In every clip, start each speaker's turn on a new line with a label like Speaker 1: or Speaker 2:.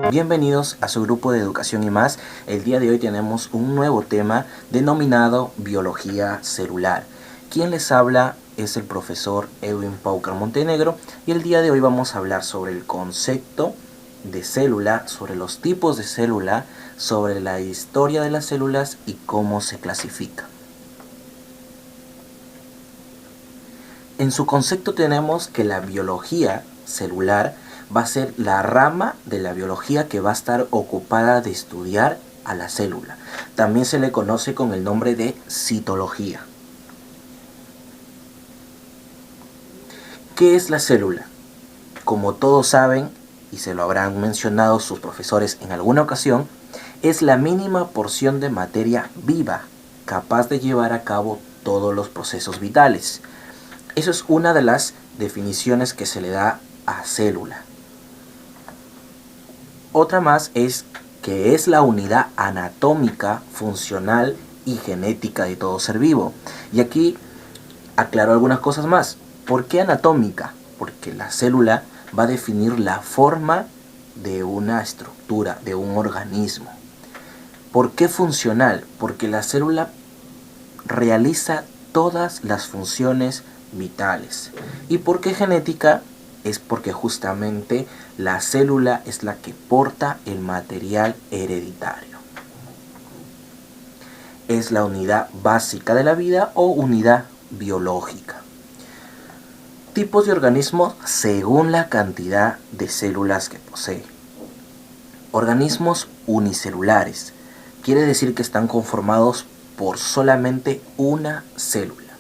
Speaker 1: Bienvenidos a su grupo de educación y más. El día de hoy tenemos un nuevo tema denominado biología celular. Quien les habla es el profesor Edwin Paucar Montenegro y el día de hoy vamos a hablar sobre el concepto de célula, sobre los tipos de célula, sobre la historia de las células y cómo se clasifica. En su concepto tenemos que la biología celular va a ser la rama de la biología que va a estar ocupada de estudiar a la célula. También se le conoce con el nombre de citología. ¿Qué es la célula? Como todos saben, y se lo habrán mencionado sus profesores en alguna ocasión, es la mínima porción de materia viva capaz de llevar a cabo todos los procesos vitales. Eso es una de las definiciones que se le da a célula. Otra más es que es la unidad anatómica, funcional y genética de todo ser vivo. Y aquí aclaro algunas cosas más. ¿Por qué anatómica? Porque la célula va a definir la forma de una estructura, de un organismo. ¿Por qué funcional? Porque la célula realiza todas las funciones vitales. ¿Y por qué genética? Es porque justamente la célula es la que porta el material hereditario. Es la unidad básica de la vida o unidad biológica. Tipos de organismos según la cantidad de células que posee. Organismos unicelulares. Quiere decir que están conformados por solamente una célula.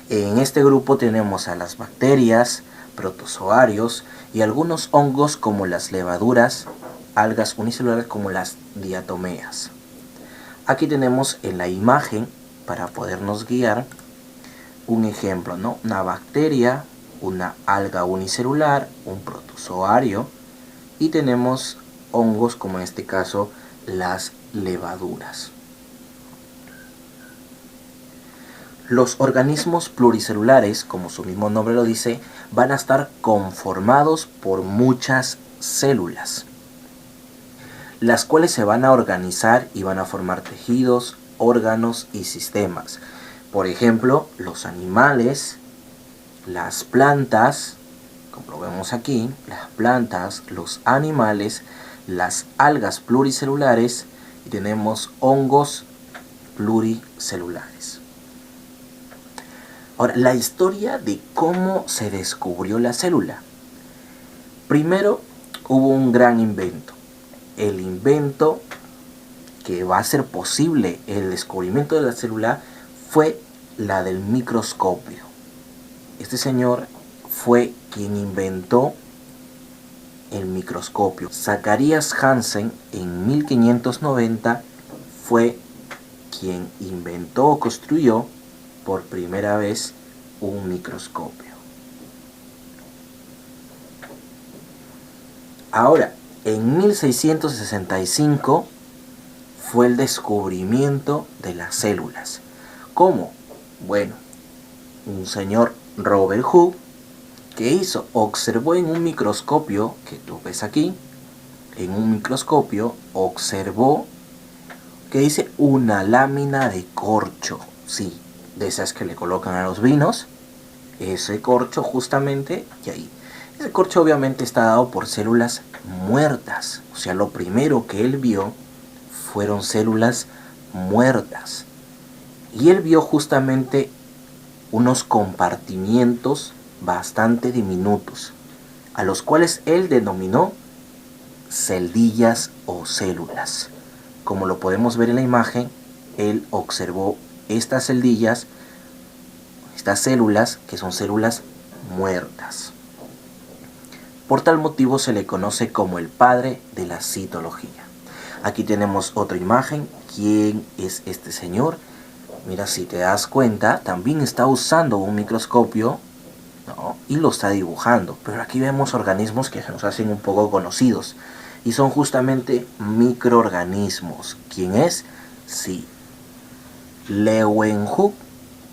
Speaker 1: En este grupo tenemos a las bacterias, protozoarios y algunos hongos como las levaduras, algas unicelulares como las diatomeas. Aquí tenemos en la imagen, para podernos guiar, un ejemplo, ¿no? Una bacteria, una alga unicelular, un protozoario y tenemos hongos como en este caso las levaduras. Los organismos pluricelulares, como su mismo nombre lo dice, van a estar conformados por muchas células, las cuales se van a organizar y van a formar tejidos, órganos y sistemas. Por ejemplo, los animales, las plantas, como lo vemos aquí, las plantas, los animales, las algas pluricelulares y tenemos hongos pluricelulares. Ahora, la historia de cómo se descubrió la célula. Primero hubo un gran invento. El invento que va a hacer posible el descubrimiento de la célula fue la del microscopio. Este señor fue quien inventó el microscopio. Zacharias Hansen en 1590 fue quien inventó o construyó por primera vez un microscopio. Ahora, en 1665 fue el descubrimiento de las células. ¿Cómo? Bueno, un señor Robert Hooke, ¿qué hizo? Observó en un microscopio, que tú ves aquí, en un microscopio observó que dice una lámina de corcho, sí, de esas que le colocan a los vinos, ese corcho justamente, y ahí, ese corcho obviamente está dado por células muertas, o sea, lo primero que él vio fueron células muertas, y él vio justamente unos compartimientos bastante diminutos, a los cuales él denominó celdillas o células. Como lo podemos ver en la imagen, él observó estas celdillas, estas células, que son células muertas. Por tal motivo se le conoce como el padre de la citología. Aquí tenemos otra imagen. ¿Quién es este señor? Mira, si te das cuenta, también está usando un microscopio, ¿no? Y lo está dibujando. Pero aquí vemos organismos que se nos hacen un poco conocidos. Y son justamente microorganismos. ¿Quién es? Sí. Leeuwenhoek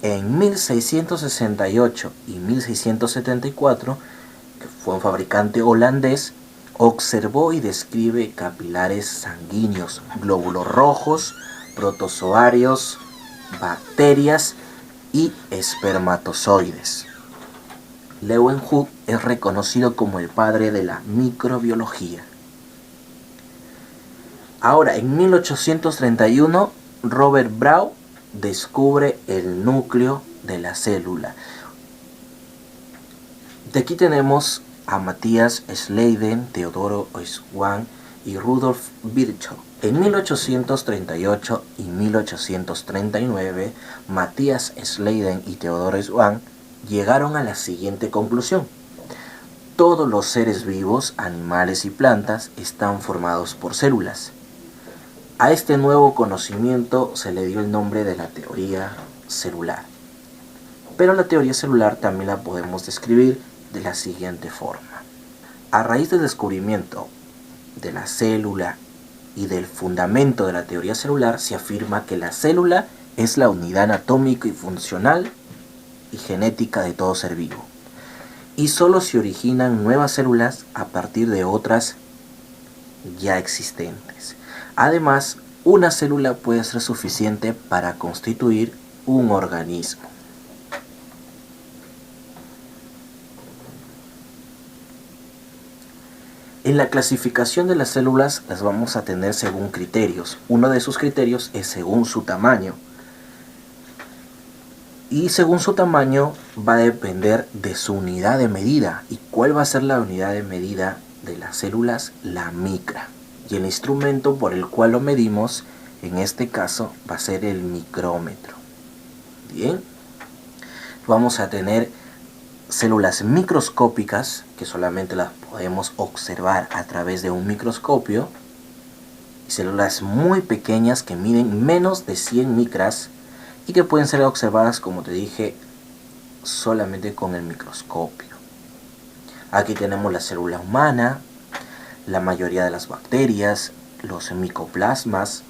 Speaker 1: en 1668 y 1674, que fue un fabricante holandés, Observó y describe capilares sanguíneos, glóbulos rojos, protozoarios, bacterias y espermatozoides. Leeuwenhoek es reconocido como el padre de la microbiología. Ahora, en 1831, Robert Brown descubre el núcleo de la célula. De aquí tenemos a Matthias Schleiden, Theodor Schwann y Rudolf Virchow. En 1838 y 1839, Matthias Schleiden y Theodor Schwann llegaron a la siguiente conclusión: todos los seres vivos, animales y plantas, están formados por células. A este nuevo conocimiento se le dio el nombre de la teoría celular. Pero la teoría celular también la podemos describir de la siguiente forma. A raíz del descubrimiento de la célula y del fundamento de la teoría celular, se afirma que la célula es la unidad anatómica y funcional y genética de todo ser vivo. Y solo se originan nuevas células a partir de otras ya existentes. Además, una célula puede ser suficiente para constituir un organismo. En la clasificación de las células las vamos a tener según criterios. Uno de esos criterios es según su tamaño. Y según su tamaño va a depender de su unidad de medida. ¿Y cuál va a ser la unidad de medida de las células? La micra. Y el instrumento por el cual lo medimos, en este caso, va a ser el micrómetro. Bien. Vamos a tener células microscópicas, que solamente las podemos observar a través de un microscopio. Y células muy pequeñas que miden menos de 100 micras y que pueden ser observadas, como te dije, solamente con el microscopio. Aquí tenemos la célula humana, la mayoría de las bacterias, los micoplasmas.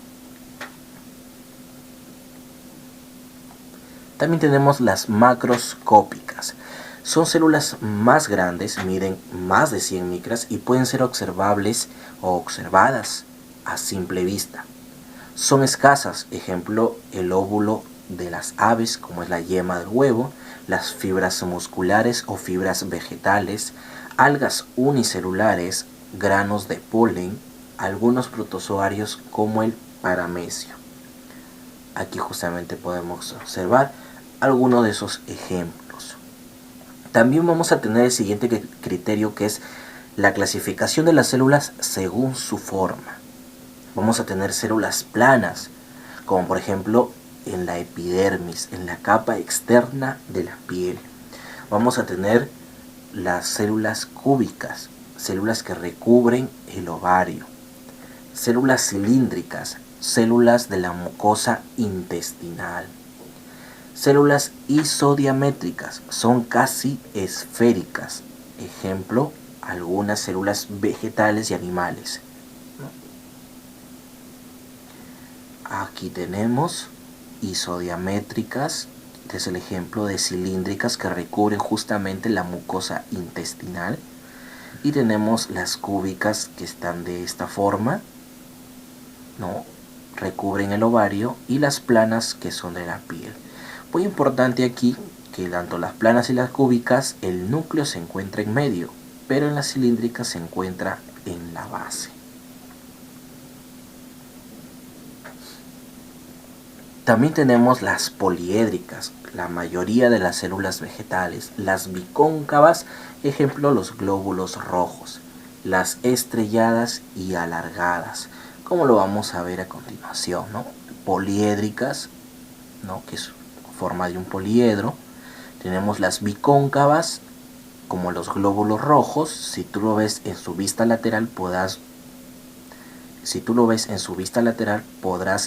Speaker 1: También tenemos las macroscópicas. Son células más grandes, miden más de 100 micras y pueden ser observables o observadas a simple vista. Son escasas, ejemplo, el óvulo de las aves, como es la yema del huevo, las fibras musculares o fibras vegetales, algas unicelulares, granos de polen, algunos protozoarios como el paramecio. Aquí justamente podemos observar algunos de esos ejemplos. También vamos a tener el siguiente criterio, que es la clasificación de las células según su forma. Vamos a tener células planas, como por ejemplo en la epidermis, en la capa externa de la piel. Vamos a tener las células cúbicas, células que recubren el ovario. Células cilíndricas, células de la mucosa intestinal. Células isodiamétricas, son casi esféricas. Ejemplo, algunas células vegetales y animales. Aquí tenemos isodiamétricas, este es el ejemplo de cilíndricas que recubren justamente la mucosa intestinal. Y tenemos las cúbicas que están de esta forma, ¿no? Recubren el ovario, y las planas que son de la piel. Muy importante aquí que tanto las planas y las cúbicas, el núcleo se encuentra en medio, pero en las cilíndricas se encuentra en la base. También tenemos las poliédricas, la mayoría de las células vegetales, las bicóncavas, ejemplo los glóbulos rojos, las estrelladas y alargadas, como lo vamos a ver a continuación, ¿no? Poliédricas, ¿no? Que es forma de un poliedro. Tenemos las bicóncavas, como los glóbulos rojos. Si tú lo ves en su vista lateral, podrás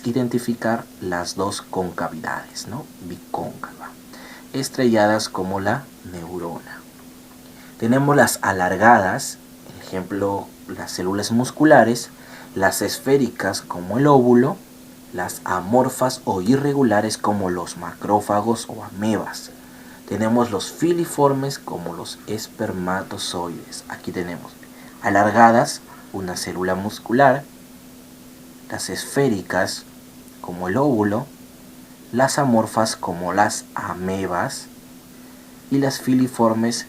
Speaker 1: identificar las dos concavidades, ¿no? Bicóncava. Estrelladas como la neurona. Tenemos las alargadas, ejemplo, las células musculares, las esféricas como el óvulo, las amorfas o irregulares como los macrófagos o amebas. Tenemos los filiformes como los espermatozoides. Aquí tenemos alargadas, una célula muscular, las esféricas, como el óvulo, las amorfas, como las amebas, y las filiformes,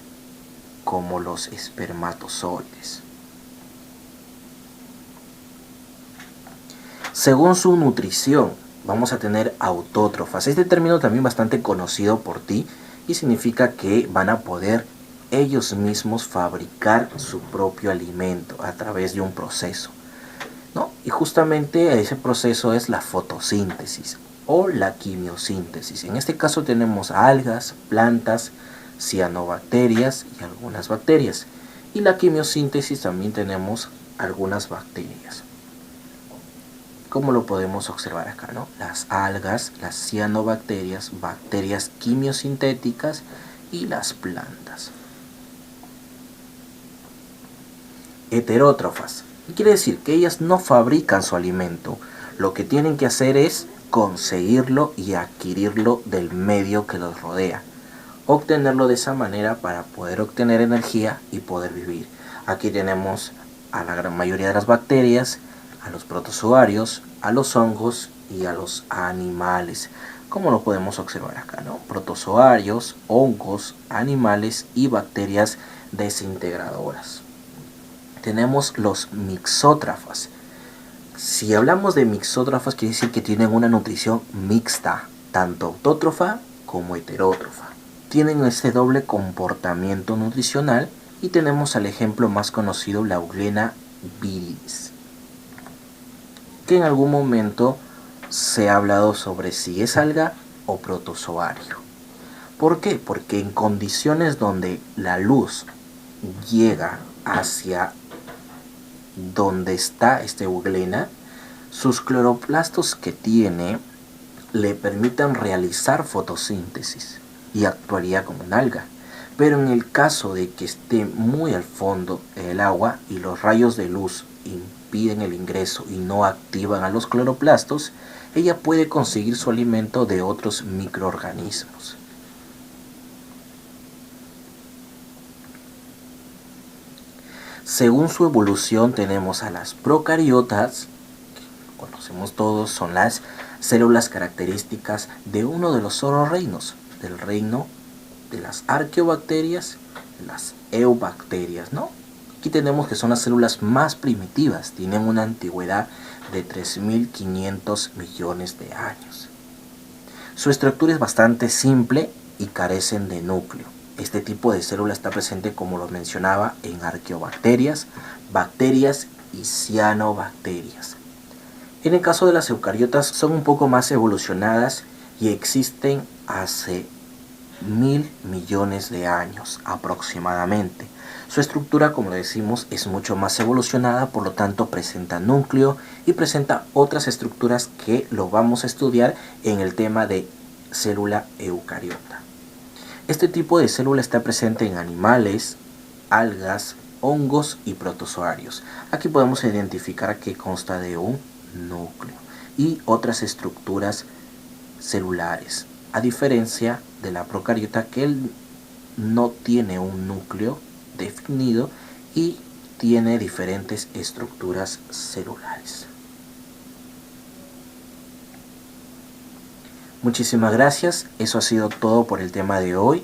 Speaker 1: como los espermatozoides. Según su nutrición, vamos a tener autótrofas. Este término también bastante conocido por ti y significa que van a poder ellos mismos fabricar su propio alimento a través de un proceso, ¿no? Y justamente ese proceso es la fotosíntesis o la quimiosíntesis. En este caso tenemos algas, plantas, cianobacterias y algunas bacterias. Y la quimiosíntesis también tenemos algunas bacterias, como lo podemos observar acá, ¿no? Las algas, las cianobacterias, bacterias quimiosintéticas y las plantas. Heterótrofas. Quiere decir que ellas no fabrican su alimento. Lo que tienen que hacer es conseguirlo y adquirirlo del medio que los rodea. Obtenerlo de esa manera para poder obtener energía y poder vivir. Aquí tenemos a la gran mayoría de las bacterias, a los protozoarios, a los hongos y a los animales, como lo podemos observar acá, ¿no? Protozoarios, hongos, animales y bacterias desintegradoras. Tenemos los mixótrafas. Si hablamos de mixótrafas, quiere decir que tienen una nutrición mixta, tanto autótrofa como heterótrofa. Tienen este doble comportamiento nutricional y tenemos al ejemplo más conocido, la Euglena viridis, que en algún momento se ha hablado sobre si es alga o protozoario. ¿Por qué? Porque en condiciones donde la luz llega hacia donde está esta euglena, sus cloroplastos que tiene le permiten realizar fotosíntesis y actuaría como un alga. Pero en el caso de que esté muy al fondo del agua y los rayos de luz impiden el ingreso y no activan a los cloroplastos, ella puede conseguir su alimento de otros microorganismos. Según su evolución tenemos a las procariotas, que conocemos todos, son las células características de uno de los solo reinos, del reino de las arqueobacterias, de las eubacterias, ¿no? Aquí tenemos que son las células más primitivas, tienen una antigüedad de 3.500 millones de años. Su estructura es bastante simple y carecen de núcleo. Este tipo de célula está presente, como lo mencionaba, en arqueobacterias, bacterias y cianobacterias. En el caso de las eucariotas son un poco más evolucionadas y existen hace 1.000 millones de años aproximadamente. Su estructura, como le decimos, es mucho más evolucionada, por lo tanto presenta núcleo y presenta otras estructuras que lo vamos a estudiar en el tema de célula eucariota. Este tipo de célula está presente en animales, algas, hongos y protozoarios. Aquí podemos identificar que consta de un núcleo y otras estructuras celulares, a diferencia de la procariota, que él no tiene un núcleo definido y tiene diferentes estructuras celulares. Muchísimas gracias, eso ha sido todo por el tema de hoy.